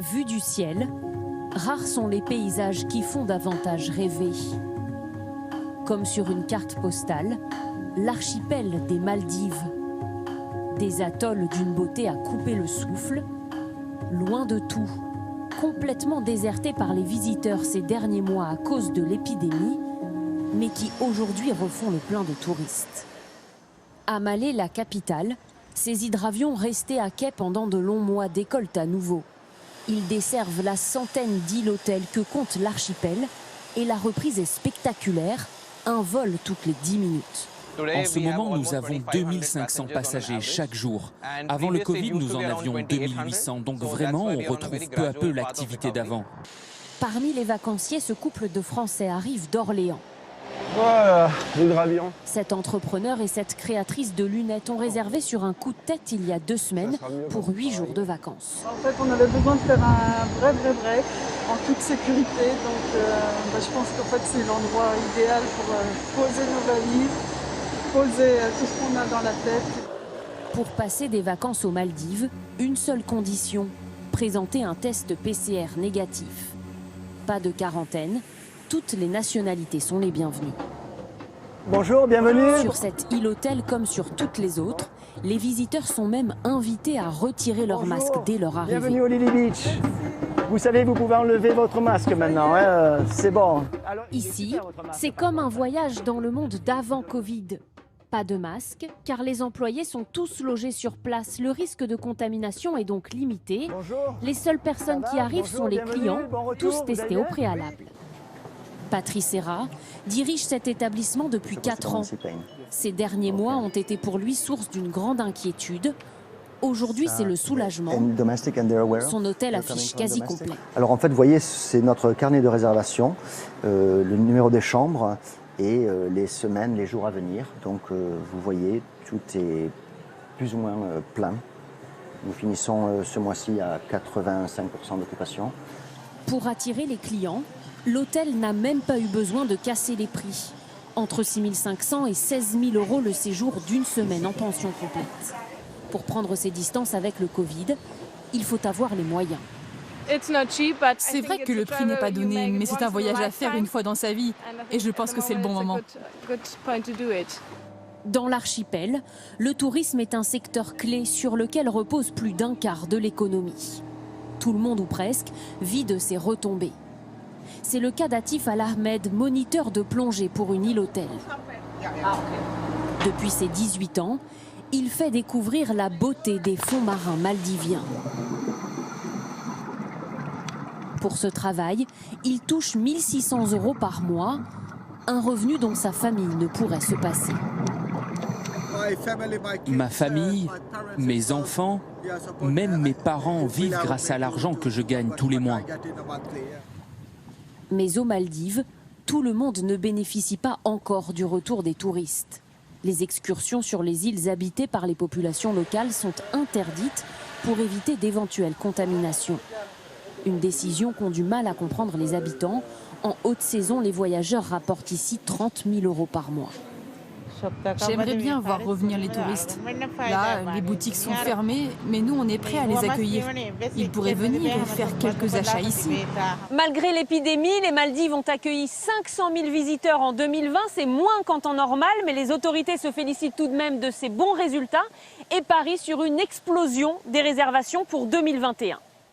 Vus du ciel, rares sont les paysages qui font davantage rêver. Comme sur une carte postale, l'archipel des Maldives. Des atolls d'une beauté à couper le souffle, loin de tout, complètement désertés par les visiteurs ces derniers mois à cause de l'épidémie, mais qui aujourd'hui refont le plein de touristes. À Malé, la capitale, ces hydravions restés à quai pendant de longs mois décollent à nouveau. Ils desservent la centaine d'îles-hôtels que compte l'archipel et la reprise est spectaculaire, un vol toutes les 10 minutes. En ce moment, nous avons 2500 passagers chaque jour. Avant le Covid, nous en avions 2800, donc vraiment, on retrouve peu à peu l'activité d'avant. Parmi les vacanciers, ce couple de Français arrive d'Orléans. Voilà, l'hydravion. Cet entrepreneur et cette créatrice de lunettes ont réservé sur un coup de tête il y a 2 semaines pour 8 jours de vacances. En fait, on avait besoin de faire un vrai break en toute sécurité. Donc, je pense qu'en fait, c'est l'endroit idéal pour poser nos valises, poser tout ce qu'on a dans la tête. Pour passer des vacances aux Maldives, une seule condition, présenter un test PCR négatif. Pas de quarantaine, toutes les nationalités sont les bienvenues. Bonjour, bienvenue. Sur cette île-hôtel comme sur toutes les autres, les visiteurs sont même invités à retirer leur masque dès leur arrivée. Bienvenue au Lily Beach. Vous savez, vous pouvez enlever votre masque maintenant, hein, c'est bon. Alors, ici, c'est comme un voyage dans le monde d'avant Covid. Pas de masque, car les employés sont tous logés sur place. Le risque de contamination est donc limité. Bonjour. Les seules personnes qui arrivent sont les clients, tous testés au préalable. Patrice Serra dirige cet établissement depuis 4 ans. Ces derniers mois ont été pour lui source d'une grande inquiétude. Aujourd'hui, c'est le soulagement. Son hôtel affiche quasi complet. Alors en fait, vous voyez, c'est notre carnet de réservation, le numéro des chambres et les semaines, les jours à venir. Donc vous voyez, tout est plus ou moins plein. Nous finissons ce mois-ci à 85% d'occupation. Pour attirer les clients, l'hôtel n'a même pas eu besoin de casser les prix. Entre 6 500 et 16 000 euros le séjour d'une semaine en pension complète. Pour prendre ses distances avec le Covid, il faut avoir les moyens. C'est vrai que le prix n'est pas donné, mais c'est un voyage à faire une fois dans sa vie. Et je pense que c'est le bon moment. Dans l'archipel, le tourisme est un secteur clé sur lequel repose plus d'un quart de l'économie. Tout le monde ou presque vit de ses retombées. C'est le cas d'Atif Al-Ahmed, moniteur de plongée pour une île-hôtel. Depuis ses 18 ans, il fait découvrir la beauté des fonds marins maldiviens. Pour ce travail, il touche 1 600 euros par mois, un revenu dont sa famille ne pourrait se passer. Ma famille, mes enfants, même mes parents vivent grâce à l'argent que je gagne tous les mois. Mais aux Maldives, tout le monde ne bénéficie pas encore du retour des touristes. Les excursions sur les îles habitées par les populations locales sont interdites pour éviter d'éventuelles contaminations. Une décision qu'ont du mal à comprendre les habitants. En haute saison, les voyageurs rapportent ici 30 000 euros par mois. J'aimerais bien voir revenir les touristes. Là, les boutiques sont fermées, mais nous, on est prêts à les accueillir. Ils pourraient venir et faire quelques achats ici. Malgré l'épidémie, les Maldives ont accueilli 500 000 visiteurs en 2020. C'est moins qu'en temps normal, mais les autorités se félicitent tout de même de ces bons résultats et parient sur une explosion des réservations pour 2021.